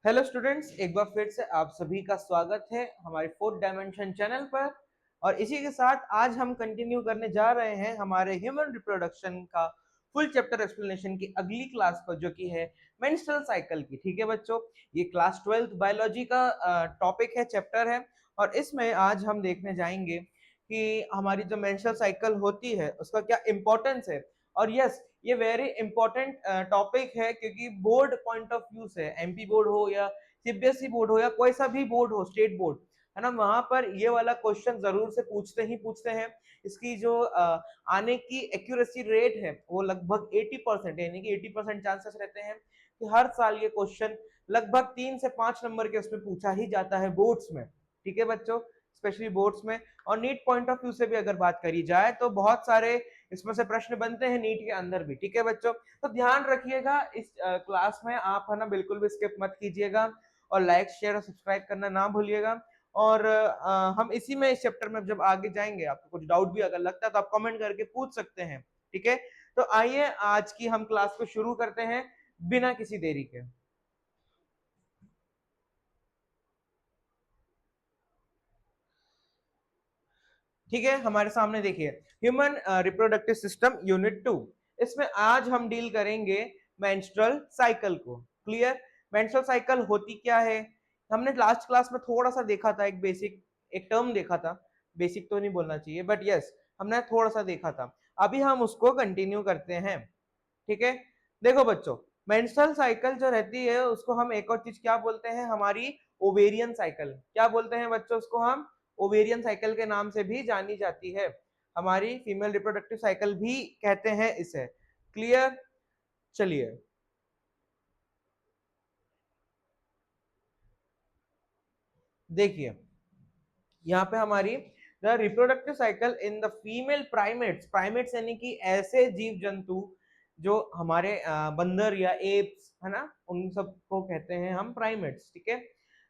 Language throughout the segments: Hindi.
हेलो स्टूडेंट्स, एक बार फिर से आप सभी का स्वागत है हमारे फोर्थ डायमेंशन चैनल पर। और इसी के साथ आज हम कंटिन्यू करने जा रहे हैं हमारे ह्यूमन रिप्रोडक्शन का फुल चैप्टर एक्सप्लेनेशन की अगली क्लास को, जो कि है मेंस्ट्रुअल साइकिल की। ठीक है बच्चों, ये क्लास 12th बायोलॉजी का टॉपिक है, चैप्टर है। और इसमें आज हम देखने जाएंगे कि हमारी जो मेंस्ट्रुअल साइकिल होती है उसका क्या इंपॉर्टेंस है। और यस, ये वेरी इंपॉर्टेंट टॉपिक है, क्योंकि बोर्ड पॉइंट ऑफ व्यू से, एमपी बोर्ड हो या सीबीएसई बोर्ड हो या कोई सा भी बोर्ड हो, स्टेट बोर्ड है ना, वहां पर ये वाला क्वेश्चन जरूर से पूछते ही पूछते हैं। इसकी जो आने की एक्यूरेसी रेट है वो लगभग 80% यानी कि 80% चांसेस रहते हैं कि हर साल ये क्वेश्चन लगभग 3 से 5 नंबर के उसमें पूछा ही जाता है बोर्ड्स में। ठीक है बच्चों, स्पेशली बोर्ड्स में। और नीट पॉइंट ऑफ व्यू से भी अगर बात करी जाए तो बहुत सारे इसमें से प्रश्न बनते हैं नीट के अंदर भी। ठीक है बच्चों, तो ध्यान रखिएगा इस क्लास में, आप है ना बिल्कुल भी स्किप मत कीजिएगा। और लाइक शेयर और सब्सक्राइब करना ना भूलिएगा। और हम इसी में इस चैप्टर में जब आगे जाएंगे, आपको कुछ डाउट भी अगर लगता है तो आप कमेंट करके पूछ सकते हैं। ठीक है, तो आइए आज की हम क्लास को शुरू करते हैं बिना किसी देरी के। ठीक है, हमारे सामने देखिए ह्यूमन रिप्रोडक्टिव सिस्टम यूनिट 2। इसमें आज हम डील करेंगे मेंस्ट्रुअल साइकिल को। क्लियर, मेंस्ट्रुअल साइकिल होती क्या है, हमने लास्ट क्लास में थोड़ा सा देखा था, एक बेसिक एक टर्म देखा था। बेसिक तो नहीं बोलना चाहिए, बट यस, हमने थोड़ा सा देखा था। अभी हम उसको कंटिन्यू करते हैं। ठीक है, देखो बच्चों, मेंस्ट्रुअल साइकिल जो रहती है उसको हम एक और चीज क्या बोलते हैं, हमारी ओवेरियन साइकिल। क्या बोलते हैं बच्चों उसको हम? ओवेरियन साइकिल के नाम से भी जानी जाती है, हमारी फीमेल रिप्रोडक्टिव साइकिल भी कहते हैं इसे। क्लियर, चलिए देखिए, यहाँ पे हमारी the reproductive cycle in the female primates. Primates यानी कि ऐसे जीव जंतु जो हमारे बंदर या एप्स है ना, उन सबको कहते हैं हम प्राइमेट्स। ठीक है,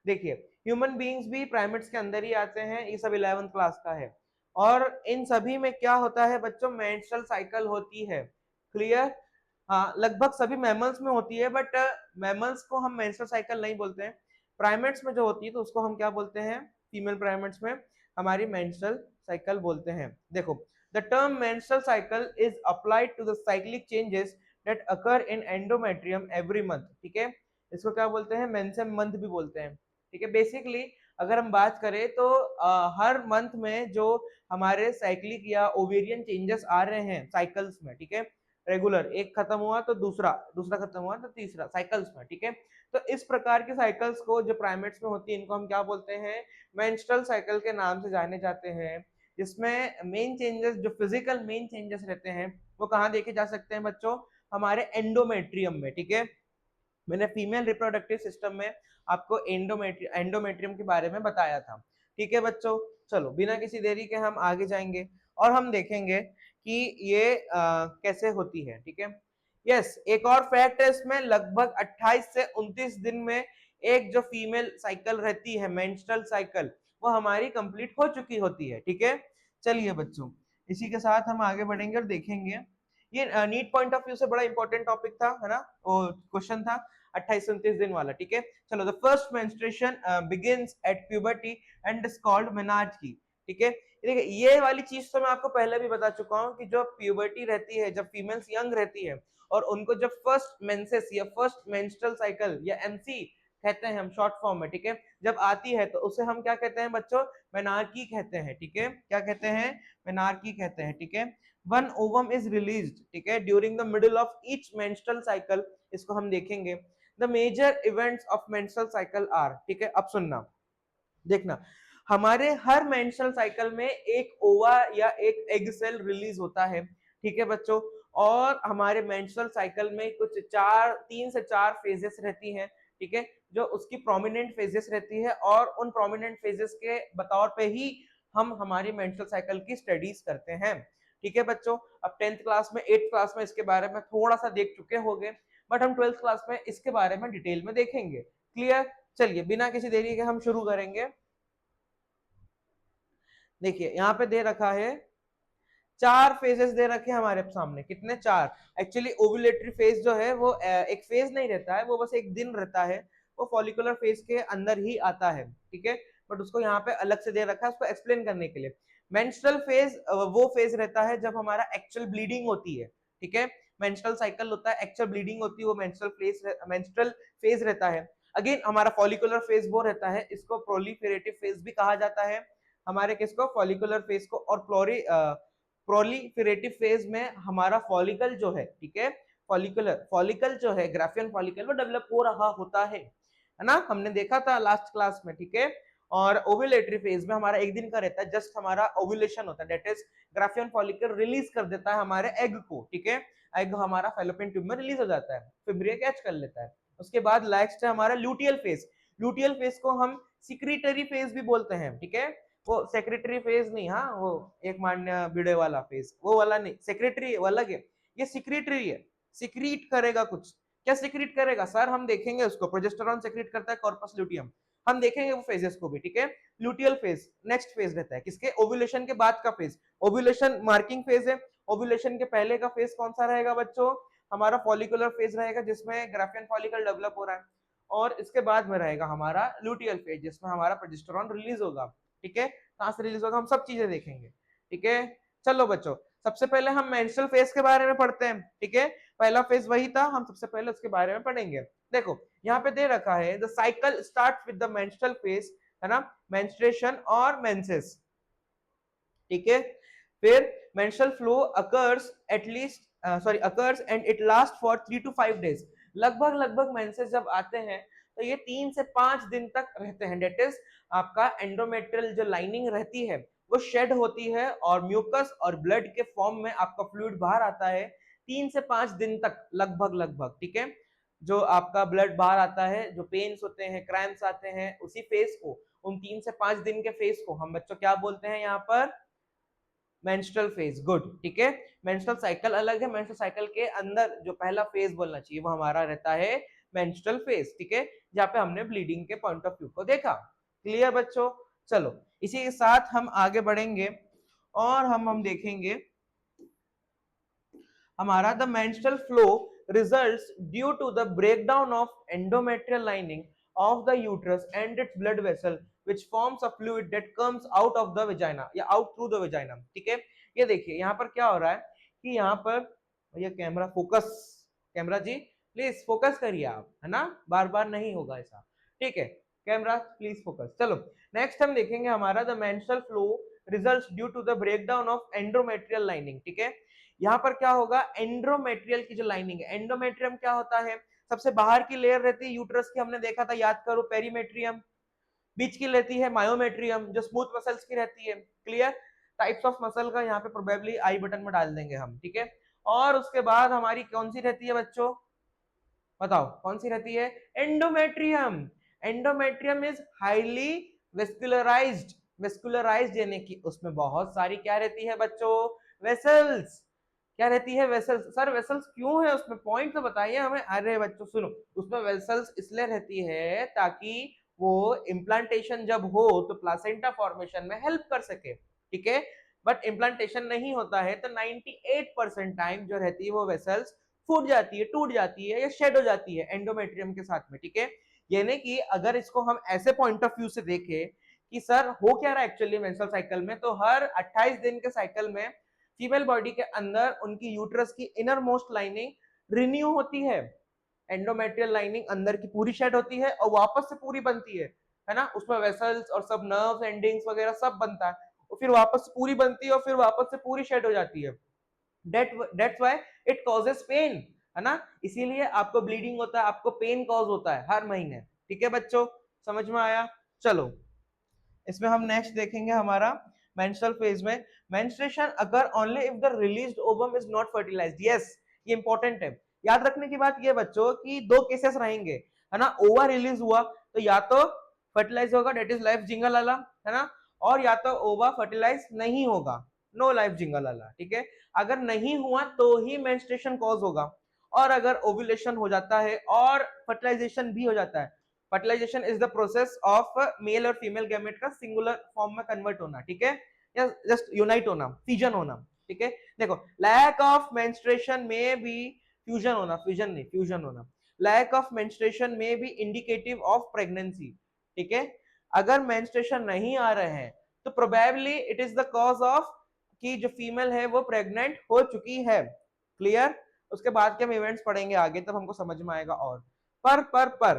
देखिए ह्यूमन बीइंग्स भी प्राइमेट्स के अंदर ही आते हैं, ये सब 11th क्लास का है। और इन सभी में क्या होता है बच्चों, मेंस्ट्रुअल साइकिल होती है। क्लियर, हाँ लगभग सभी मैमल्स में होती है, बट मैमल्स को हम मेंस्ट्रुअल साइकिल नहीं बोलते हैं। प्राइमेट्स में जो होती है तो उसको हम क्या बोलते हैं, फीमेल प्राइमेट्स में हमारी मेंस्ट्रुअल साइकिल बोलते हैं। देखो, the term menstrual cycle is applied to the cyclic changes that occur in endometrium every month. ठीक है, इसको क्या बोलते हैं, मेंसेम मंथ भी बोलते हैं। ठीक है, बेसिकली अगर हम बात करें तो हर मंथ में जो हमारे साइक्लिक या ओवेरियन चेंजेस आ रहे हैं साइकिल्स में, ठीक है, रेगुलर, एक खत्म हुआ तो दूसरा, दूसरा खत्म हुआ तो तीसरा, साइकिल्स में। ठीक है, तो इस प्रकार की साइकिल्स को जो प्राइमेट्स में होती है इनको हम क्या बोलते हैं, मेंस्ट्रुअल साइकिल के नाम से जाने जाते हैं। जिसमें मेन चेंजेस, जो फिजिकल मेन चेंजेस रहते हैं, वो कहाँ देखे जा सकते हैं बच्चों, हमारे एंडोमेट्रियम में। ठीक है, मैंने फीमेल रिप्रोडक्टिव सिस्टम में आपको एंडोमेट्रियम के बारे में बताया था। ठीक है बच्चों, चलो बिना किसी देरी के हम आगे जाएंगे और हम देखेंगे कि ये कैसे होती है। ठीक है, यस, एक और फैक्ट है इसमें, लगभग 28 से 29 दिन में एक जो फीमेल साइकिल रहती है, मेंस्ट्रुअल साइकिल, वो हमारी कंप्लीट हो चुकी होती है। ठीक है, चलिए बच्चों, इसी के साथ हम आगे बढ़ेंगे और देखेंगे। ये नीट पॉइंट ऑफ व्यू से बड़ा इंपॉर्टेंट टॉपिक था, है ना, वो क्वेश्चन था 28 से 29 दिन वाला। ठीक है, चलो, the first menstruation begins at puberty and is called menarche. ठीक है, देखिए ये वाली चीज तो मैं आपको पहले भी बता चुका हूँ कि जो प्यूबर्टी रहती है, जब फीमेल्स यंग रहती है और उनको जब फर्स्ट मेंसेस या फर्स्ट मेंस्ट्रुअल साइकिल या एमसी कहते हैं हम शॉर्ट फॉर्म में, ठीक है, जब आती है तो उसे हम क्या कहते हैं बच्चों, मेनार्की कहते हैं। ठीक है, क्या कहते हैं, मेनार्की कहते हैं। ठीक है, वन ओवम इज रिलीज्ड, ठीक है, during the middle of each menstrual cycle. इसको हम देखेंगे। The major events of menstrual cycle are, ठीक है, अब सुनना, देखना, हमारे हर मेंस्ट्रुअल साइकिल में एक ओवा या एक एग सेल रिलीज होता है। ठीक है बच्चों, और हमारे मेंस्ट्रुअल साइकिल में कुछ 3 से 4 फेजेस रहती हैं। ठीक है, जो उसकी प्रोमिनेंट फेजेस रहती है, और उन प्रोमिनेंट फेजेस के बतौर पे ही हम हमारी मेंस्ट्रुअल साइकिल की स्टडीज करते हैं। ठीक है बच्चों, अब 10th क्लास में, 8th क्लास में इसके बारे में थोड़ा सा देख चुके होंगे, बट हम 12th क्लास में इसके बारे में डिटेल में देखेंगे। क्लियर, चलिए बिना किसी देरी के हम शुरू करेंगे। देखिए यहाँ पे दे रखा है 4 फेजेस दे रखे हैं हमारे सामने, कितने, 4। एक्चुअली ओव्यूलेटरी फेज जो है वो एक फेज नहीं रहता है, वो बस एक दिन रहता है। वो फॉलिकुलर फेज के अंदर ही आता है, ठीक है, बट उसको यहाँ पे अलग से दे रखा है उसको एक्सप्लेन करने के लिए। मेंस्ट्रुअल फेज वो फेज रहता है जब हमारा एक्चुअल ब्लीडिंग होती है, ठीक है, मेंस्ट्रुअल साइकिल होता है, एक्चुअल ब्लीडिंग होती है, वो मेंस्ट्रुअल फेज रहता है। अगेन हमारा फॉलिकुलर फेज वो रहता है, इसको प्रोलिफेरेटिव फेज भी कहा जाता है, हमारे किसको, फॉलिकुलर फेज को। और प्रोलिफेरेटिव फेज में हमारा फॉलिकल जो है, ठीक है, फॉलिकल जो है, ग्राफियन फॉलिकल, वो डेवलप हो रहा होता है ना, हमने देखा था लास्ट क्लास में, ठीक है। और ओव्यूलेटरी फेज में हमारा एक दिन का रहता है, जस्ट हमारा ओव्यूलेशन होता है, that is Graafian follicle release कर देता है हमारे एग को, ठीक है, एग हमारा फैलोपियन ट्यूब में रिलीज हो जाता है, फिब्रिया कैच कर लेता है। उसके बाद नेक्स्ट है हमारा ल्यूटियल फेज। ल्यूटियल फेज को हम सिक्रीटरी फेज भी बोलते हैं, ठीक है, वो सेक्रेटरी फेज नहीं, हाँ वो एक मान्य बिड़े वाला फेज वो वाला नहीं, सेक्रेटरी अलग है, ये सिक्रीटरी है, सिक्रीट करेगा कुछ। क्या सिक्रीट करेगा सर, हम देखेंगे उसको, प्रोजेस्टेरॉन सिक्रीट करता है कॉर्पस ल्यूटियम, हम देखेंगे वो फेजेस को भी, ठीक है। ल्यूटियल फेज नेक्स्ट फेज रहता है किसके, ओव्यूलेशन के बाद का फेज, ओव्यूलेशन मार्किंग फेज है। ओव्यूलेशन के पहले का फेज कौन सा रहेगा बच्चों, हमारा फॉलिकुलर फेज रहेगा जिसमें ग्राफियन फॉलिकल डेवलप हो रहा है, और इसके बाद में रहेगा हमारा ल्यूटियल फेज जिसमें हमारा प्रोजेस्टेरॉन रिलीज होगा, ठीक है, कहां से रिलीज होगा हम सब चीजें देखेंगे, ठीक है। चलो बच्चों, सबसे पहले हम मेंस्ट्रुअल फेज के बारे में पढ़ते हैं, ठीक है, पहला फेज वही था, हम सबसे पहले उसके बारे में पढ़ेंगे। देखो यहाँ पे दे रखा है the cycle start with the menstrual phase, है ना, मेंस्ट्रुएशन और मेंसेस, ठीक है। फिर menstrual flow occurs at least occurs and it last for 3 to 5 days, लगभग लगभग मेंसेस जब आते हैं तो ये 3 से 5 दिन तक रहते हैं, डेट इज आपका एंडोमेट्रियल जो लाइनिंग रहती है वो शेड होती है और म्यूकस और ब्लड के फॉर्म में आपका फ्लूइड बाहर आता है 3 से 5 दिन तक लगभग लगभग, ठीक है। जो आपका ब्लड बाहर आता है, जो पेन्स होते हैं, क्रैम्प्स आते हैं, उसी फेज को, उन 3 से 5 दिन के फेज को हम बच्चों क्या बोलते हैं यहाँ पर, मेंस्ट्रुअल फेज, गुड, ठीक है। मेंस्ट्रुअल साइकिल अलग है, मेंस्ट्रुअल साइकिल के अंदर जो पहला फेज बोलना चाहिए वो हमारा रहता है मेंस्ट्रुअल फेज, ठीक है, जहाँ पे हमने ब्लीडिंग के पॉइंट ऑफ व्यू को देखा। क्लियर बच्चों, चलो इसी के साथ हम आगे बढ़ेंगे और हम देखेंगे हमारा the menstrual flow results due to the breakdown of endometrial lining of the uterus and its blood vessel which forms a fluid that comes out of the vagina या out through the vagina, ठीक है। ये देखिए यहाँ पर क्या हो रहा है कि यहाँ पर ये camera focus, camera ji please focus करिए आप, है ना, बार बार नहीं होगा ऐसा, ठीक है, कैमरा प्लीज फोकस। चलो नेक्स्ट हम देखेंगे हमारा the menstrual flow results due to the breakdown of endometrial lining, ठीक है। यहाँ पर क्या होगा, एंडोमेट्रियल की जो लाइनिंग है, एंडोमेट्रियम क्या होता है, सबसे बाहर की लेयर रहती है यूट्रस की, हमने देखा था, याद करो, पेरीमेट्रियम, बीच की रहती है मायोमेट्रियम जो स्मूथ मसल्स की रहती है, क्लियर। टाइप्स ऑफ मसल का यहाँ पे प्रोबेबली आई बटन में डाल देंगे हम, ठीक है। और उसके बाद हमारी कौन सी रहती है बच्चों, बताओ कौन सी रहती है, endometrium. Endometrium is highly vascularised, vascularised यानी कि उसमें बहुत सारी क्या रहती है बच्चों, वेसल्स, क्या रहती है, वेसल्स। सर वेसल्स क्यों है उसमें, पॉइंट तो बताइए हमें। अरे बच्चों सुनो, उसमें वेसल्स इसलिए रहती है ताकि वो इम्प्लांटेशन जब हो तो प्लासेंटा फॉर्मेशन में हेल्प कर सके, ठीक है। बट इम्प्लांटेशन नहीं होता है तो 98% टाइम जो रहती है वो वेसल्स फूट जाती है, टूट जाती है या शेड हो जाती है एंडोमेट्रियम के साथ में, ठीक है। यानी कि अगर इसको हम ऐसे पॉइंट ऑफ व्यू से देखें कि सर हो क्या रहा है एक्चुअली मेंस्ट्रुअल साइकिल में, तो हर 28 दिन के साइकिल में फीमेल बॉडी के अंदर उनकी यूट्रस की इनर मोस्ट लाइनिंग रिन्यू होती है, एंडोमेट्रियल लाइनिंग अंदर की पूरी शेड होती है और वापस से पूरी बनती है ना, उसमें वेसल्स और सब नर्व्स एंडिंग्स वगैरह सब बनता है, और फिर वापस से पूरी बनती है और फिर वापस से पूरी शेड हो जाती है। That's why it causes pain, है ना, इसीलिए आपको ब्लीडिंग होता है, आपको पेन कॉज होता है हर महीने, ठीक है बच्चों, समझ में आया। चलो इसमें हम नेक्स्ट देखेंगे हमारा मेंस्ट्रुअल फेज में, मेंस्ट्रुएशन अगर only if the released ovum is not fertilized, yes ये इंपॉर्टेंट है। याद रखने की बात ये बच्चों कि दो केसेस रहेंगे, है ना, ओवा रिलीज हुआ तो या तो फर्टिलाइज होगा, डेट इज लाइफ जिंगल वाला, है ना, और या तो ओवा फर्टिलाइज नहीं होगा, नो लाइफ जिंगल वाला, ठीक है। अगर नहीं हुआ तो ही मेंस्ट्रुएशन कॉज होगा, और अगर ओव्यूलेशन हो जाता है और फर्टिलाइजेशन भी हो जाता है, fertilization is the process of male और फीमेल गैमेट का सिंगुलर फॉर्म में कन्वर्ट होना, ठीक है, या जस्ट यूनाइट होना, फ्यूजन होना, ठीक है। देखो लैक ऑफ मेंस्ट्रुएशन में भी फ्यूजन होना, फ्यूजन नहीं फ्यूजन होना, लैक ऑफ मेंस्ट्रुएशन में बी इंडिकेटिव ऑफ प्रेगनेंसी, ठीक है। अगर मेंस्ट्रुएशन नहीं आ रहे हैं तो probably it is the cause of कि जो फीमेल है वो प्रेग्नेंट हो चुकी है। क्लियर? उसके बाद के हम इवेंट्स पढ़ेंगे आगे, तब हमको समझ में आएगा। और पर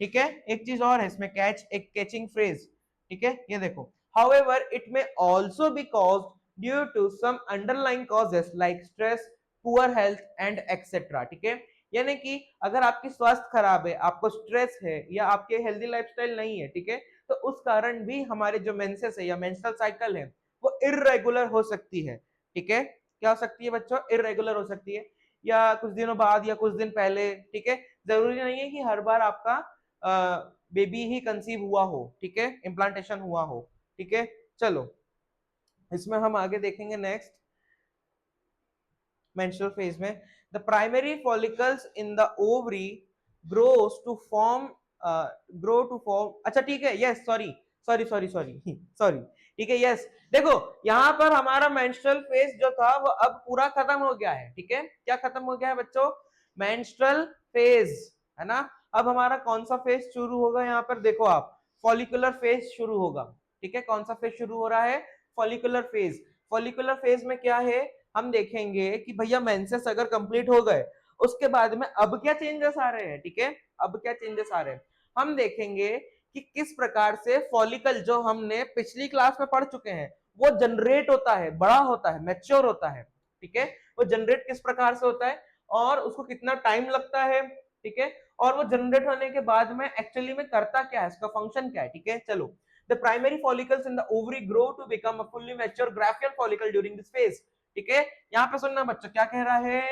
ठीक है, एक चीज और है इसमें, कैच, एक कैचिंग फ्रेज, ठीक है। ये देखो, however it may also be caused due to some underlying causes like stress, poor health and etc, ठीक है। यानी कि अगर आपकी स्वास्थ्य खराब है, आपको स्ट्रेस है, या आपके हेल्दी लाइफस्टाइल नहीं है, ठीक है, तो उस कारण भी हमारे जो मेंसेस है या मेंस्ट्रुअल साइकिल है वो इररेगुलर हो सकती है, ठीक है। क्या हो सकती है बच्चों? इररेगुलर हो सकती है, या कुछ दिनों बाद या कुछ दिन पहले, ठीक है। जरूरी नहीं है कि हर बार आपका बेबी ही कंसीव हुआ हो, ठीक है, इम्प्लांटेशन हुआ हो, ठीक है। चलो इसमें हम आगे देखेंगे नेक्स्ट मेंस्ट्रुअल फेज में, the primary follicles in the ovary grows to form अच्छा ठीक है, yes, sorry sorry sorry sorry sorry, ठीक है, यस। देखो यहां पर हमारा मेंस्ट्रुअल फेज जो था वो अब पूरा खत्म हो गया है, ठीक है। क्या खत्म हो गया है बच्चों? मेंस्ट्रुअल फेज, है ना। अब हमारा कौन सा फेज शुरू होगा? यहाँ पर देखो आप, फॉलिकुलर फेज शुरू होगा, ठीक है। कौन सा फेज शुरू हो रहा है? Follicular phase. फॉलिकुलर फेज में क्या है, हम देखेंगे कि भैया मेंसेस अगर कंप्लीट हो गए, उसके बाद में अब क्या चेंजेस आ रहे हैं, ठीक है। अब क्या चेंजेस आ रहे हैं, हम देखेंगे कि किस प्रकार से फॉलिकल, जो हमने पिछली क्लास में पढ़ चुके हैं, वो जनरेट होता है, बड़ा होता है, मैच्योर होता है, ठीक है। वो जनरेट किस प्रकार से होता है और उसको कितना टाइम लगता है, ठीक है। और वो जनरेट होने के बाद में एक्चुअली में करता क्या है, इसका फंक्शन क्या है, ठीक है। चलो, the primary follicles in the ovary grow to become a fully mature Graafian follicle during this phase, ठीक है। यहाँ पे सुनना बच्चों, क्या कह रहा है?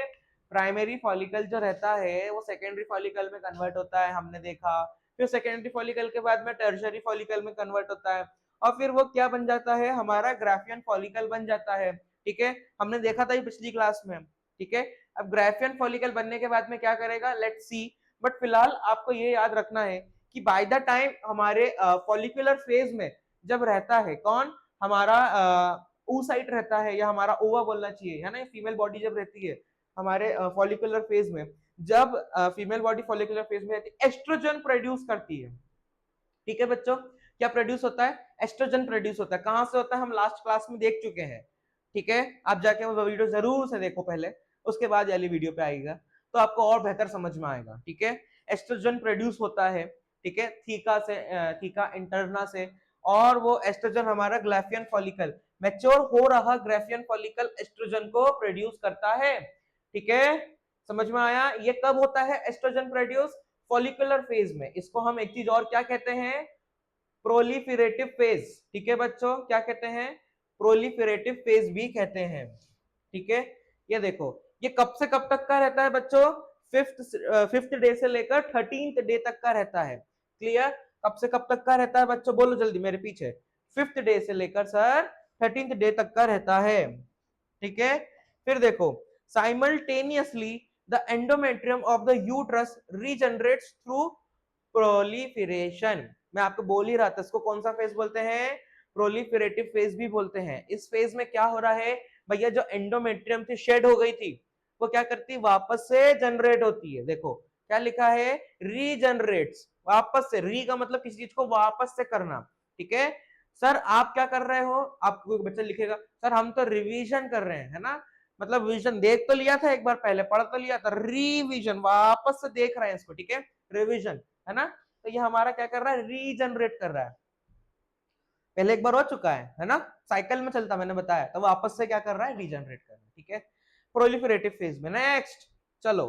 प्राइमरी फॉलिकल जो रहता है वो सेकेंडरी फॉलिकल में कन्वर्ट होता है, हमने देखा। फिर सेकेंडरी फॉलिकल के बाद में टर्शियरी फॉलिकल में कन्वर्ट होता है, और फिर वो क्या बन जाता है? हमारा ग्राफियन फॉलिकल बन जाता है, ठीक है। हमने देखा था ये पिछली क्लास में, ठीक है। अब ग्राफियन फॉलिकल बनने के बाद में क्या करेगा, लेट्स सी। बट फिलहाल आपको ये याद रखना है कि बाय द टाइम हमारे फॉलिकुलर फेज में जब रहता है कौन, हमारा oocyte रहता है, या हमारा ओवा बोलना चाहिए, है ना। फीमेल बॉडी जब रहती है हमारे फॉलिकुलर फेज में, जब फीमेल बॉडी फॉलिकुलर फेज में रहती है, एस्ट्रोजन प्रोड्यूस करती है, ठीक है बच्चों। क्या प्रोड्यूस होता है? एस्ट्रोजन प्रोड्यूस होता है। कहां से होता है? हम लास्ट क्लास में देख चुके हैं, ठीक है। आप जाके वो वीडियो जरूर से देखो पहले, उसके बाद वाली वीडियो पे आएगा तो आपको और बेहतर समझ में आएगा, ठीक है। एस्ट्रोजन प्रोड्यूस होता है, ठीक है, थीका से, थीका इंटरना से, और वो एस्ट्रोजन हमारा ग्राफियन फॉलिकल, मैच्योर हो रहा ग्राफियन फॉलिकल एस्ट्रोजन को प्रोड्यूस करता है, ठीक है। समझ में आया? ये कब होता है एस्ट्रोजन प्रोड्यूस? फॉलिकुलर फेज में। इसको हम एक चीज और क्या कहते हैं? प्रोलिफेरेटिव फेज, ठीक है बच्चों। क्या कहते हैं? प्रोलिफेरेटिव फेज भी कहते हैं, ठीक है। ये देखो, ये कब से कब तक का रहता है बच्चों? फिफ्थ डे से लेकर 13th डे तक का रहता है। क्लियर? कब से कब तक का रहता है बच्चों? बोलो जल्दी मेरे पीछे। फिफ्थ डे से लेकर सर 13th डे तक का रहता है, ठीक है। फिर देखो, simultaneously the endometrium of the uterus regenerates through proliferation. मैं आपको बोल ही रहा था, इसको कौन सा फेज बोलते हैं? प्रोलिफेरेटिव फेज भी बोलते हैं। इस फेज में क्या हो रहा है भैया? जो एंडोमेट्रियम थी, शेड हो गई थी, वो क्या करती? वापस से जनरेट होती है। देखो क्या लिखा है? रीजनरेट्स, वापस से। री का मतलब किसी चीज को वापस से करना, ठीक है। सर आप क्या कर रहे हो? आपको बच्चा लिखेगा, सर हम तो रिवीजन कर रहे हैं, है ना। मतलब विजन देख तो लिया था एक बार पहले, पढ़ तो लिया था, रिवीजन वापस से देख रहे हैं इसको, ठीक है, रिवीजन, है ना। तो ये हमारा क्या कर रहा है? रीजनरेट कर रहा है। पहले एक बार हो चुका है ना, साइकिल में चलता, मैंने बताया, तो वापस से क्या कर रहा है? रीजनरेट कर रहा है, ठीक है। प्रोलिफरेटिव फेज में। नेक्स्ट चलो,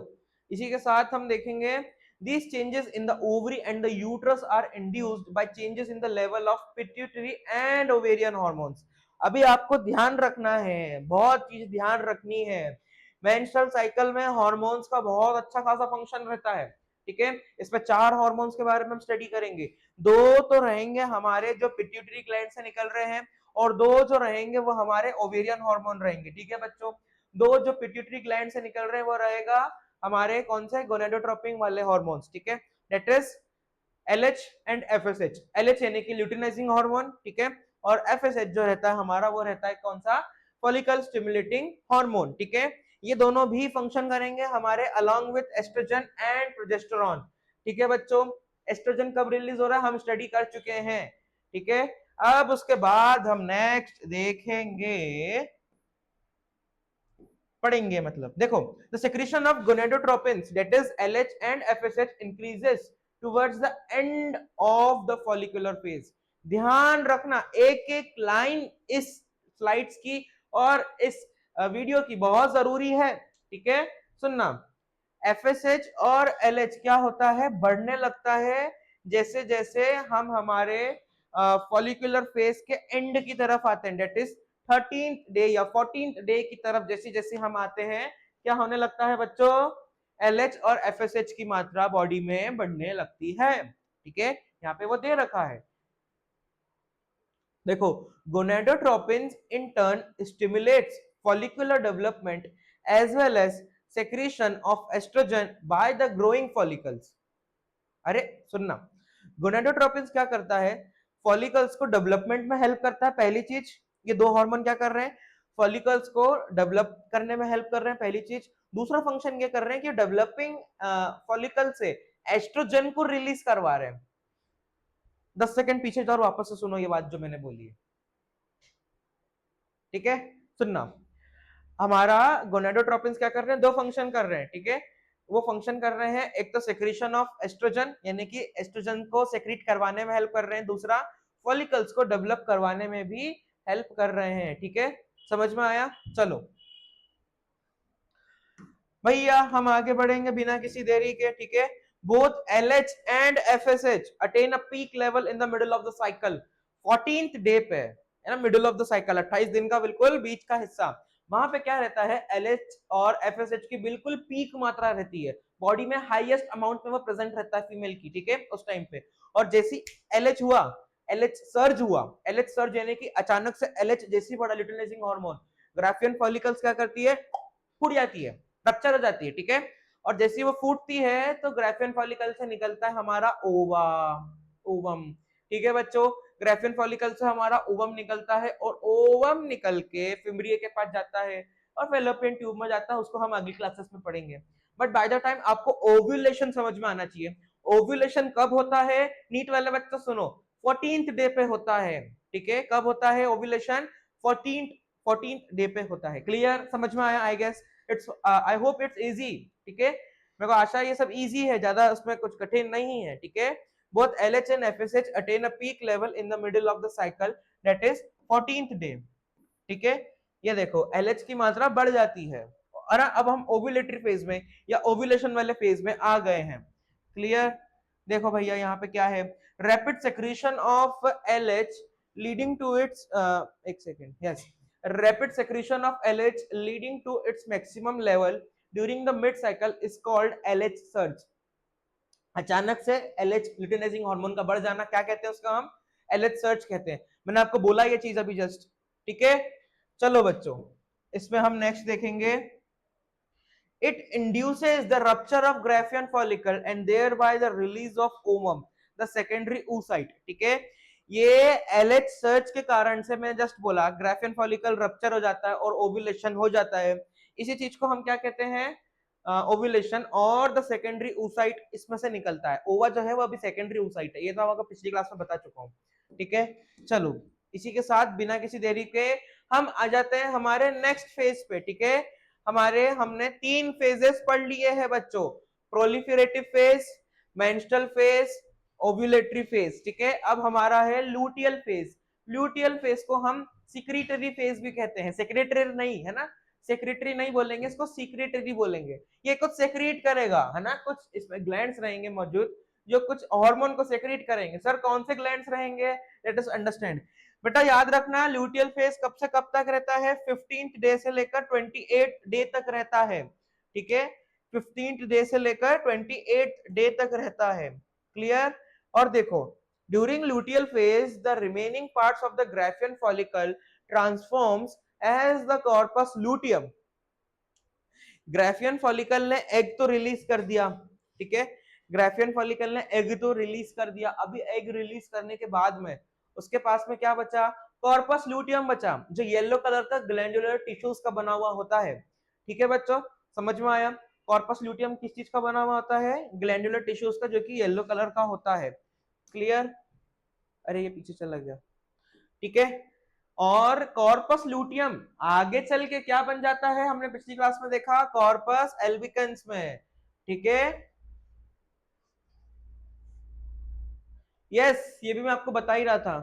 इसी के साथ हम देखेंगे, these changes in the ovary and the uterus are induced by changes in the level of pituitary and ovarian hormones। अभी आपको ध्यान रखना है, बहुत चीज ध्यान रखनी है। मेंस्ट्रुअल साइकिल में हार्मोन्स का बहुत अच्छा खासा फंक्शन रहता है, ठीक है। इसमें 4 हार्मोन्स के बारे में हम स्टडी करेंगे। 2 तो रहेंगे हमारे जो पिट्यूटरी ग्लैंड से निकल रहे हैं, और 2 जो रहेंगे वो हमारे ओवेरियन हार्मोन रहेंगे, ठीक है बच्चों। 2 जो पिट्यूटरी ग्लैंड से निकल रहे हैं वो रहेगा हमारे कौन से? गोनेडोट्रोपिन वाले हार्मोन्स, ठीक है। That is LH and FSH। LH यानी कि ल्यूटिनाइजिंग हार्मोन, ठीक है, और FSH जो रहता है हमारा, वो रहता है कौन सा? फॉलिकल स्टिमुलेटिंग हार्मोन, ठीक है। ये दोनों भी फंक्शन करेंगे हमारे along with estrogen and progesterone. ठीक है बच्चों, एस्ट्रोजन कब रिलीज हो रहा है हम स्टडी कर चुके हैं। ठीक है, अब उसके बाद हम नेक्स्ट देखेंगे, पढ़ेंगे मतलब, देखो the secretion of gonadotropins that is LH and FSH increases towards the end of the follicular phase. ध्यान रखना, एक एक लाइन इस स्लाइड्स की और इस वीडियो की बहुत जरूरी है। ठीक है, सुनना, एफएसएच और एलएच क्या होता है, बढ़ने लगता है जैसे जैसे हम हमारे फॉलिकुलर फेज के एंड की तरफ आते हैं, डेट इज 13th डे या 14th डे की तरफ जैसे जैसे हम आते हैं, क्या होने लगता है बच्चों, एलएच और एफएसएच की मात्रा बॉडी में बढ़ने लगती है। ठीक है, यहाँ पे वो दे रखा है, देखो, gonadotropins in turn stimulates follicular development as well as secretion of estrogen by the growing follicles। अरे सुनना, गोनेडोट्रोपिन्स क्या करता है, फॉलिकल्स को डेवलपमेंट में हेल्प करता है, पहली चीज। ये दो हार्मोन क्या कर रहे हैं, फॉलिकल्स को डेवलप करने में हेल्प कर रहे हैं, पहली चीज। दूसरा फंक्शन ये कर रहे हैं कि डेवलपिंग फॉलिकल से एस्ट्रोजन को रिलीज करवा रहे हैं। 10 सेकंड पीछे जाओ, वापस से सुनो ये बात जो मैंने बोली है। ठीक है, सुनना, हमारा गोनेडोट्रोपिन्स क्या कर रहे हैं, दो फंक्शन कर रहे हैं। ठीक है, वो फंक्शन कर रहे हैं, एक तो सेक्रेशन ऑफ एस्ट्रोजन यानी कि एस्ट्रोजन को सेक्रेट करवाने में हेल्प कर रहे हैं, दूसरा फॉलिकल्स को डेवलप करवाने में भी हेल्प कर रहे हैं। ठीक है, समझ में आया, चलो भैया हम आगे बढ़ेंगे बिना किसी देरी के। ठीक है, both LH and FSH attain a peak level in the middle of the cycle, 14th day पे है ना, मिडिल ऑफ द साइकिल, 28 दिन का बिल्कुल बीच का हिस्सा, वहां पे क्या रहता है, LH और FSH की बिल्कुल पीक मात्रा रहती है, बॉडी में हाईएस्ट अमाउंट में वो प्रेजेंट रहता है फीमेल की। ठीक है, उस टाइम पे, और जैसी LH हुआ, LH सर्ज हुआ, LH सर्ज यानी कि अचानक से LH जैसी बढ़ा, ल्यूटिनाइजिंग हार्मोन, ग्राफियन फॉलिकल्स क्या करती है, फूट जाती है, रप्चर हो जाती है। ठीक है, और जैसी वो फूटती है तो ग्राफियन फॉलिकल से निकलता है हमारा ओवा, ओवम। ठीक है बच्चों, ग्राफियन फॉलिकल से हमारा ओवम निकलता है और ओवम निकल के फिम्ब्रिया के पास जाता है और फेलोपियन ट्यूब में जाता है, उसको हम अगली क्लासेस में पढ़ेंगे। बट बाय द टाइम आपको ओव्यूलेशन समझ में आना चाहिए। ओव्यूलेशन कब होता है, नीट वाले बच्चों सुनो, 14th डे पे होता है। ठीक है, कब होता है ओव्यूलेशन, 14th डे पे होता है। क्लियर, समझ में आया, I guess it's, I hope it's easy. ठीक है, मेरे को आशा ये सब इजी है, ज्यादा उसमें कुछ कठिन नहीं है। ठीक है, both LH and FSH attain a peak level in the middle of the cycle, that is 14th day। ठीक है, ये देखो LH की मात्रा बढ़ जाती है, और अब हम ओव्यूलेटरी फेज में या ओव्यूलेशन वाले फेज में आ गए हैं। क्लियर, देखो भैया यहाँ पे क्या है, rapid secretion of LH leading to its, एक second, yes, rapid secretion of LH leading to its maximum level during the mid cycle is called LH surge। अचानक से LH ल्यूटिनाइजिंग हार्मोन का बढ़ जाना क्या कहते हैं, उसका हम LH सर्ज कहते हैं। मैंने आपको बोला ये चीज अभी जस्ट। ठीक है, चलो बच्चों, इसमें हम नेक्स्ट देखेंगे, it induces the rupture of Graafian follicle and thereby the release of ovum, the secondary oocyte। ठीक है, ये LH सर्च के कारण से, मैं जस्ट बोला, ग्राफियन फॉलिकल रप्चर हो जाता है और ओव्यूलेशन हो जाता है। इसी चीज को हम क्या कहते हैं, ओव्यूलेशन, और द सेकेंडरी oocyte इसमें से निकलता है। ओवा जो है वो अभी सेकेंडरी oocyte है, ये तो आपको पिछली क्लास में बता चुका हूँ। ठीक है, चलो इसी के साथ बिना किसी देरी के हम आ जाते हैं हमारे नेक्स्ट फेज पे। ठीक है, हमारे हमने 3 फेजेस पढ़ लिए हैं बच्चों, proliferative phase, menstrual phase, ovulatory phase. ठीक है, अब हमारा है लूटियल फेज। लूटियल फेज को हम सिक्रीटरी फेज भी कहते हैं, सेक्रेटरी नहीं है ना, सेक्रेटरी नहीं बोलेंगे इसको, सीक्रेटरी बोलेंगे। ये कुछ सेक्रेट करेगा है ना, कुछ इसमें ग्लैंड्स रहेंगे मौजूद जो कुछ हार्मोन को सेक्रेट करेंगे। सर कौन से ग्लैंड्स रहेंगे, लेट अस अंडरस्टैंड। बेटा याद रखना, ल्यूटियल फेज कब से कब तक रहता है, 15th डे से लेकर 28th डे तक रहता है। ठीक है, 15th डे से लेकर 28th डे तक रहता है। क्लियर, और देखो, during luteal phase the remaining parts of the graafian follicle transforms as the corpus luteum. Graafian follicle ने एग तो रिलीज कर दिया। ठीक है, ग्राफियन फॉलिकल ने एग तो रिलीज कर दिया, अभी एग रिलीज करने के बाद में उसके पास में क्या बचा, कॉर्पस लूटियम बचा, जो येलो कलर का ग्लैंडुलर टिश्यूज का बना हुआ होता है। ठीक है बच्चों, समझ में आया। कॉर्पस ल्यूटियम किस चीज का बना हुआ होता है, ग्लैंडुलर टिश्यूज का, जो कि येलो कलर का होता है। क्लियर, अरे ये पीछे चला गया, ठीक है। और कॉर्पस ल्यूटियम आगे चल के क्या बन जाता है, हमने पिछली क्लास में देखा, कॉर्पस एल्बिकन्स में, ठीक है। यस, ये भी मैं आपको बता ही रहा था।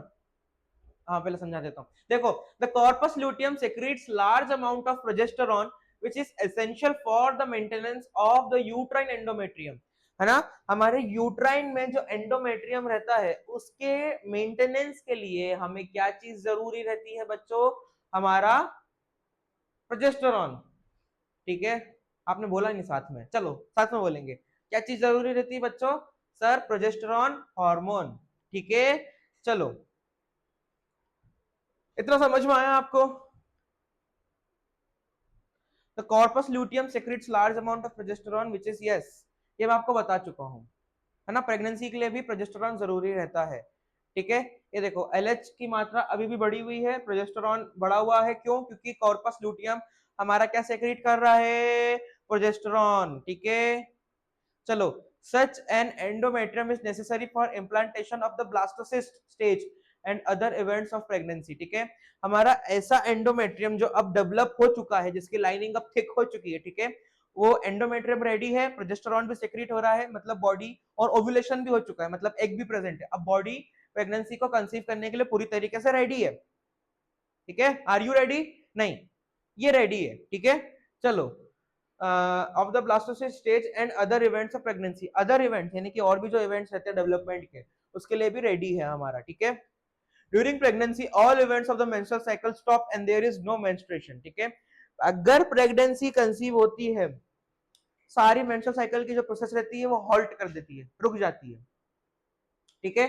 हाँ, पहले समझा देता हूँ, देखो, the corpus luteum secrets large amount of progesterone which is essential for the maintenance of the uterine endometrium, है ना। हमारे यूट्राइन में जो एंडोमेट्रियम रहता है उसके मेंटेनेंस के लिए हमें क्या चीज जरूरी रहती है बच्चों, हमारा प्रोजेस्टेरॉन, ठीक है। आपने बोला नहीं साथ में, चलो साथ में बोलेंगे, क्या चीज जरूरी रहती है बच्चों, सर प्रोजेस्टेरॉन हार्मोन, ठीक है। चलो, इतना समझ में आया आपको। The corpus luteum secrets large amount of progesterone which is, yes, ये मैं आपको बता चुका हूं, है ना। प्रेगनेंसी के लिए भी प्रोजेस्टेरॉन जरूरी रहता है, ठीक है। ये देखो, एलएच की मात्रा अभी भी बढ़ी हुई है, प्रोजेस्टेरॉन बढ़ा हुआ है, क्यों, क्योंकि कॉर्पस ल्यूटियम हमारा क्या सेक्रेट कर रहा है, प्रोजेस्टेरॉन, ठीक है। चलो, such an endometrium is necessary for implantation of the blastocyst stage and other events of pregnancy, ठीक है। हमारा ऐसा एंडोमेट्रियम जो अब डेवलप हो चुका है, जिसकी लाइनिंग अब थिक हो चुकी है, ठीक है, वो एंडोमेट्रियम रेडी है, प्रोजेस्टेरॉन भी सेक्रेट हो रहा है, मतलब बॉडी, और ओव्यूलेशन भी हो चुका है, मतलब एग भी प्रेजेंट है, अब बॉडी प्रेगनेंसी को कंसीव करने के लिए पूरी तरीके से रेडी है, ठीक है। आर यू रेडी, नहीं, ये रेडी है, ठीक है। चलो, of the blastocyst stage and other events of pregnancy, other events यानी कि और भी जो इवेंट्स रहते हैं डेवलपमेंट के, उसके लिए भी रेडी है हमारा, ठीक है। During pregnancy all events of the menstrual cycle stop and there is no menstruation, ठीक है। अगर प्रेगनेंसी कंसीव होती है, सारी मेंस्ट्रुअल साइकिल की जो प्रोसेस रहती है वो हॉल्ट कर देती है, रुक जाती है, ठीक है।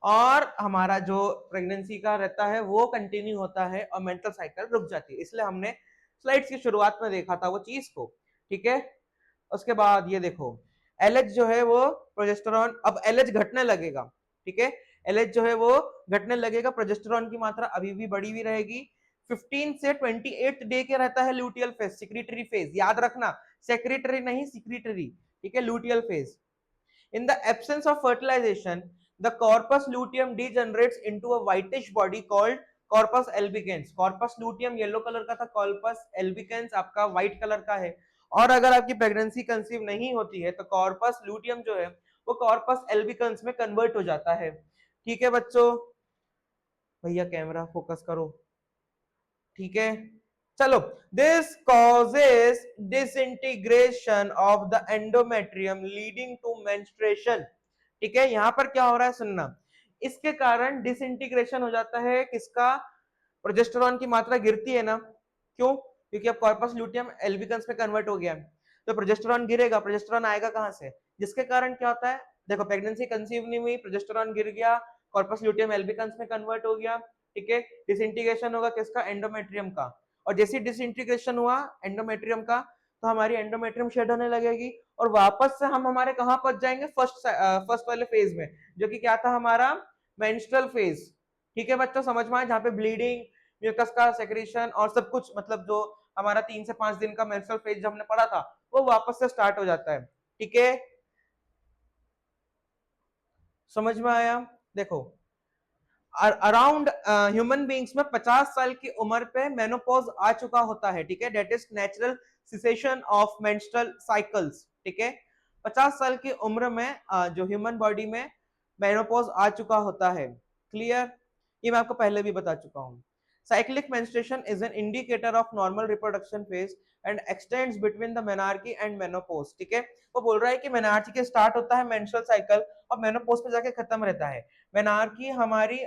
और हमारा जो प्रेगनेंसी का रहता है वो कंटिन्यू होता है और मेंस्ट्रुअल साइकिल रुक जाती है, इसलिए हमने स्लाइड्स की शुरुआत में देखा था वो चीज को, ठीक है। उसके बाद ये देखो, एलएच जो है वो प्रोजेस्टेरॉन, अब एलएच घटने लगेगा, ठीक है। एलएच जो है वो घटने लगेगा, प्रोजेस्टेरॉन की मात्रा अभी भी बढ़ी हुई रहेगी। 15 से 28 डे के रहता है लूटियल फेज, सिक्रीटरी फेज, याद रखना, सेक्रेटरी नहीं सिक्रीटरी, ठीक है, luteal phase. In the absence of fertilization, the corpus luteum degenerates into a whitish body called corpus albicans. Corpus luteum yellow colour का था, corpus albicans आपका व्हाइट कलर का है। और अगर आपकी प्रेगनेंसी कंसीव नहीं होती है तो कॉर्पस लूटियम जो है वो कॉर्पस एल्बिकन्स में कन्वर्ट हो जाता है, ठीक है बच्चों। भैया कैमरा फोकस करो, ठीक है। चलो, this causes disintegration of the endometrium leading to menstruation, ठीक है। यहां पर क्या हो रहा है सुनना, इसके कारण डिसइंटीग्रेशन हो जाता है किसका, प्रोजेस्टेरॉन की मात्रा गिरती है ना, क्यों, क्योंकि अब कॉर्पस ल्यूटियम एल्बिकन्स में कन्वर्ट हो गया, तो प्रोजेस्टेरॉन गिरेगा, प्रोजेस्टेरॉन आएगा कहां से, जिसके कारण क्या होता है, देखो प्रेगनेंसी कंसीव नहीं हुई, प्रोजेस्टेरॉन गिर गया, कॉर्पस ल्यूटियम एल्बिकन्स में कन्वर्ट हो गया, ठीक है। डिसइंटीग्रेशन होगा किसका, एंडोमेट्रियम का, और जैसे डिसइंटीग्रेशन हुआ एंडोमेट्रियम का तो हमारी एंडोमेट्रियम शेड होने लगेगी और वापस से हम हमारे कहां पहुंच जाएंगे, फर्स्ट वाले फेज में, जो कि क्या था हमारा मेंस्ट्रुअल फेज, ठीक है बच्चों, समझ में आए, जहां पे ब्लीडिंग, म्यूकस का सेक्रेशन और सब कुछ, मतलब जो हमारा 3 से 5 दिन का मेंस्ट्रुअल फेज जो हमने पढ़ा था वो वापस से स्टार्ट हो जाता है, ठीक है। समझ में आया, देखो, अराउंड ह्यूमन बींग्स में 50 साल की उम्र पे मेनोपॉज आ चुका होता है, ठीक है, that is natural cessation of menstrual cycles, ठीक है। 50 साल की उम्र में जो ह्यूमन बॉडी में मेनोपॉज आ चुका होता है, क्लियर, ये मैं आपको पहले भी बता चुका हूं। Cyclic menstruation is an indicator of normal reproduction phase and x tends between the menarche and menopause, ठीक है। वो बोल रहा है कि मेनार्की के स्टार्ट होता है मेंस्ट्रुअल साइकिल और मेनोपॉज पे जाके खत्म रहता है। मेनार्की हमारी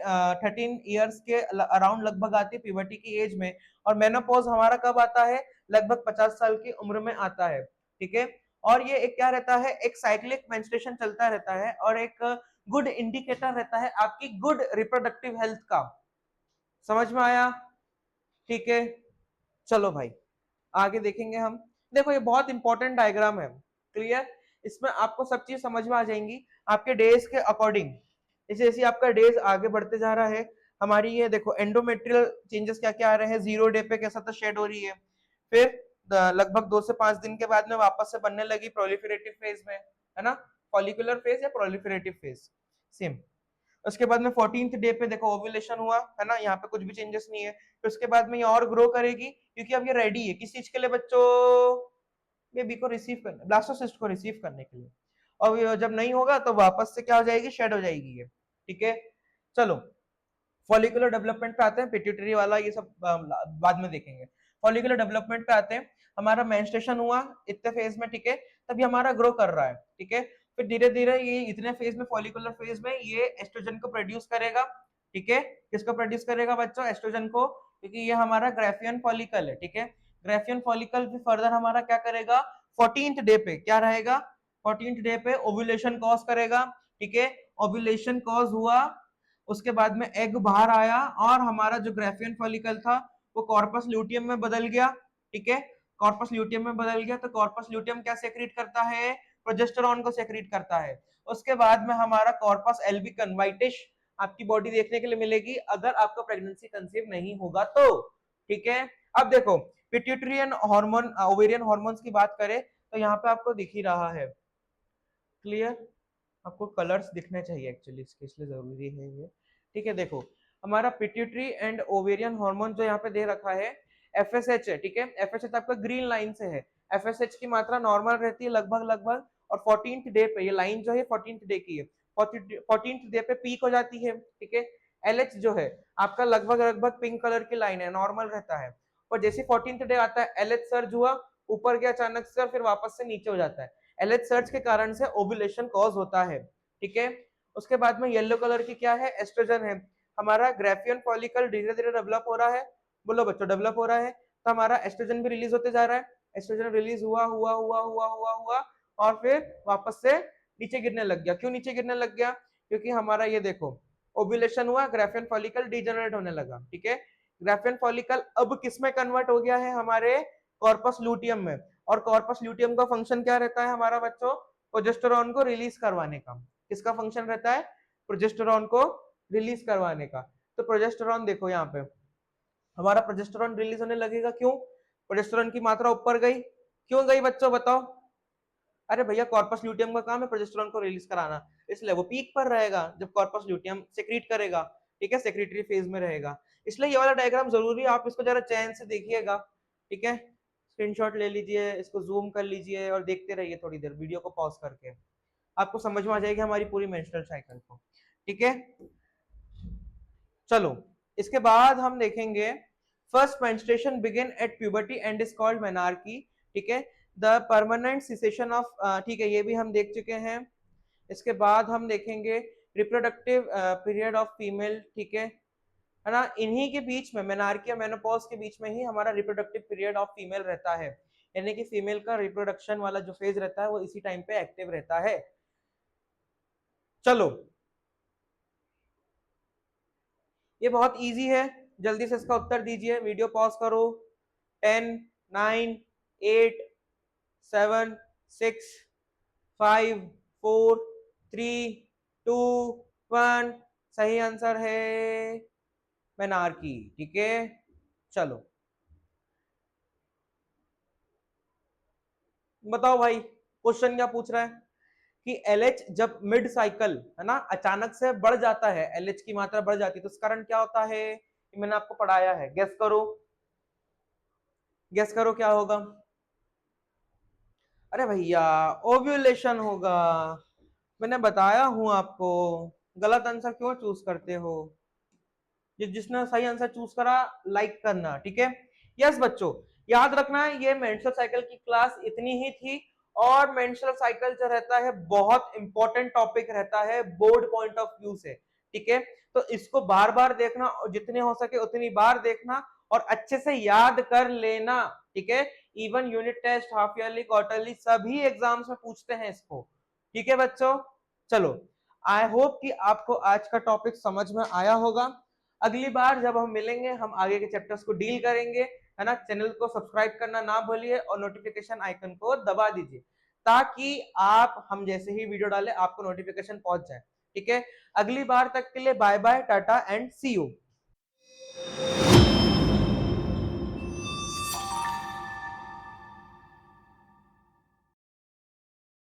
13 इयर्स के अराउंड लगभग आती है प्यूबर्टी की एज में, और मेनोपॉज हमारा कब आता है, लगभग 50 साल की उम्र में आता है, ठीक है। और ये एक क्या रहता है, एक साइक्लिक मेंस्ट्रुएशन चलता रहता है और एक गुड इंडिकेटर रहता है आपकी गुड रिप्रोडक्टिव हेल्थ का, समझ में आया, ठीक है। चलो भाई, आगे देखेंगे हम, देखो ये बहुत इंपॉर्टेंट डायग्राम है, क्लियर, इसमें आपको सब चीज समझ में आ जाएंगी आपके डेज के अकॉर्डिंग, जैसे जैसे आपका डेज आगे बढ़ते जा रहा है, हमारी ये देखो एंडोमेट्रियल चेंजेस क्या क्या आ रहे हैं, 0 डे पे कैसा तो शेड हो रही है, फिर लगभग 2 से 5 दिन के बाद में वापस से बनने लगी प्रोलिफरेटिव फेज में, है ना, फॉलिकुलर फेज या प्रोलिफरेटिव फेज सेम। उसके बाद में 14th डे पे देखो ओव्यूलेशन हुआ, है ना, यहाँ पे कुछ भी चेंजेस नहीं है। तो उसके बाद में ये और ग्रो करेगी, क्योंकि अब ये रेडी है किस चीज के लिए बच्चों, बेबी को रिसीव करने, ब्लास्टोसिस्ट को रिसीव करने के लिए। और जब नहीं होगा तो वापस से क्या हो जाएगी, शेड हो जाएगी ये, ठीक है। चलो फॉलिकुलर डेवलपमेंट पे आते हैं, पिट्यूटरी वाला ये सब बाद में देखेंगे। फॉलिकुलर डेवलपमेंट पे आते हैं, हमारा मेंस्ट्रुएशन हुआ इतने फेज में, ठीक है, तभी हमारा ग्रो कर रहा है, ठीक है। फिर धीरे धीरे ये इतने फेज में, फॉलिकुलर फेज में ये एस्ट्रोजन को प्रोड्यूस करेगा, ठीक है। किसको प्रोड्यूस करेगा बच्चों, एस्ट्रोजन को, क्योंकि ये हमारा ग्राफियन फॉलिकल है, ठीक है। ग्राफियन फॉलिकल फिर फर्दर हमारा क्या करेगा, 14th डे पे क्या रहेगा, 14th डे पे ओव्यूलेशन कॉज करेगा, ठीक है। ओव्यूलेशन कॉज हुआ, उसके बाद में एग बाहर आया और हमारा जो ग्राफियन फॉलिकल था वो कॉर्पस ल्यूटियम में बदल गया, ठीक है। कॉर्पस ल्यूटियम में बदल गया तो कॉर्पस ल्यूटियम क्या सेक्रेट करता है, प्रोजेस्टेरॉन को सेक्रेट करता है। उसके बाद में हमारा कॉर्पस एल्बिकन व्हाइटिश आपकी बॉडी देखने के लिए मिलेगी अगर आपका प्रेगनेंसी कंसीव नहीं होगा तो, ठीक है। अब देखो pituitary and hormone, ovarian hormones की बात करें तो यहाँ पे आपको दिख ही रहा है, क्लियर, आपको कलर्स दिखने चाहिए एक्चुअली इसके, इसलिए जरूरी है ये, ठीक है। देखो हमारा पिट्यूटरी एंड ओवेरियन हार्मोन जो यहाँ पे दे रखा है एफएसएच है, ठीक है। एफएसएच आपका ग्रीन लाइन से है, एफएसएच की मात्रा नॉर्मल रहती है लगभग लगभग, और 14th डे पे ये लाइन जो है 14th डे की है, 14th डे पे पीक हो जाती है, ठीक है। एलएच जो है आपका लगभग लगभग पिंक कलर की लाइन है, नॉर्मल रहता है, और जैसे 14th डे आता है एलएच सर्ज हुआ, ऊपर गया अचानक से, फिर वापस से नीचे हो जाता है। एलएच सर्च के कारण से ओव्यूलेशन कॉज होता है, ठीक है। उसके बाद में येलो कलर की क्या है, एस्ट्रोजन है। हमारा ग्राफियन फॉलिकल धीरे धीरे डेवलप हो रहा है, बोलो बच्चों डेवलप हो रहा है, तो हमारा एस्ट्रोजन भी रिलीज होते जा रहा है। एस्ट्रोजन रिलीज हुआ हुआ हुआ हुआ हुआ हुआ और फिर वापस से नीचे गिरने लग गया। क्यों नीचे गिरने लग गया, क्योंकि हमारा ये देखो ओव्यूलेशन हुआ, ग्राफियन फॉलिकल डिजेनरेट होने लगा, ठीक है। ग्राफियन फॉलिकल अब किस में कन्वर्ट हो गया है, हमारे कॉर्पस लूटियम में, और कॉर्पस ल्यूटियम का फंक्शन क्या रहता है हमारा बच्चों, प्रोजेस्टेरॉन को रिलीज करवाने का। किसका फंक्शन रहता है, प्रोजेस्टेरॉन को रिलीज करवाने का। तो प्रोजेस्टेरॉन देखो यहाँ पे हमारा प्रोजेस्टेरॉन रिलीज होने लगेगा, क्यों, प्रोजेस्टेरॉन की मात्रा ऊपर गई, क्यों गई बच्चों बताओ, अरे भैया कॉर्पस ल्यूटियम का काम है प्रोजेस्टेरॉन को रिलीज कराना, इसलिए वो पीक पर रहेगा जब कॉर्पस ल्यूटियम सेक्रेट करेगा, ठीक है, सेक्रेटरी फेज में रहेगा। इसलिए ये वाला डायग्राम जरूरी है, आप इसको जरा चैन से देखिएगा, ठीक है। स्क्रीनशॉट ले लीजिए, इसको जूम कर लीजिए और देखते रहिए थोड़ी देर वीडियो को पॉज करके, आपको समझ में आ जाएगी हमारी पूरी मेंस्ट्रुअल साइकिल को, ठीक है। चलो इसके बाद हम देखेंगे first menstruation begin at puberty and is called menarche, ठीक है। द परमानेंट सिसेशन ऑफ, ठीक है, ये भी हम देख चुके हैं। इसके बाद हम देखेंगे रिप्रोडक्टिव पीरियड ऑफ फीमेल, ठीक है ना, इन्हीं के बीच में मेनार्की और मेनोपॉज के बीच में ही हमारा रिप्रोडक्टिव पीरियड ऑफ फीमेल रहता है, यानी कि फीमेल का रिप्रोडक्शन वाला जो फेज रहता है वो इसी टाइम पे एक्टिव रहता है। चलो ये बहुत इजी है, जल्दी से इसका उत्तर दीजिए, वीडियो पॉज करो। 10 9 8 7 6 5 4 3 2 1, सही आंसर है मेनार्की, ठीक है। चलो बताओ भाई क्वेश्चन क्या पूछ रहा है कि एलएच जब मिड साइकिल, है ना, अचानक से बढ़ जाता है, एलएच की मात्रा बढ़ जाती है तो उस कारण क्या होता है, मैंने आपको पढ़ाया है, गेस करो, गेस करो क्या होगा, अरे भैया ओव्यूलेशन होगा, मैंने बताया हूं आपको, गलत आंसर क्यों चूज करते हो, जिसने सही आंसर चूज करा लाइक करना, ठीक है। यस बच्चों याद रखना है ये मेंस्ट्रुअल साइकिल की क्लास इतनी ही थी, और मेंस्ट्रुअल साइकिल जो रहता है बहुत इंपॉर्टेंट टॉपिक रहता है बोर्ड पॉइंट ऑफ व्यू से, ठीक है। तो इसको बार बार देखना और जितने हो सके उतनी बार देखना और अच्छे से याद कर लेना, ठीक है। Even unit test, half yearly, quarterly सभी एग्जाम्स में पूछते हैं इसको, ठीक है बच्चों। चलो आई होप कि आपको आज का टॉपिक समझ में आया होगा। अगली बार जब हम मिलेंगे हम आगे के चैप्टर्स को डील करेंगे, है ना। चैनल को सब्सक्राइब करना ना भूलिए और नोटिफिकेशन आइकन को दबा दीजिए ताकि आप हम जैसे ही वीडियो डालें आपको नोटिफिकेशन पहुंच जाए, ठीक है। अगली बार तक के लिए bye bye, tata and see you.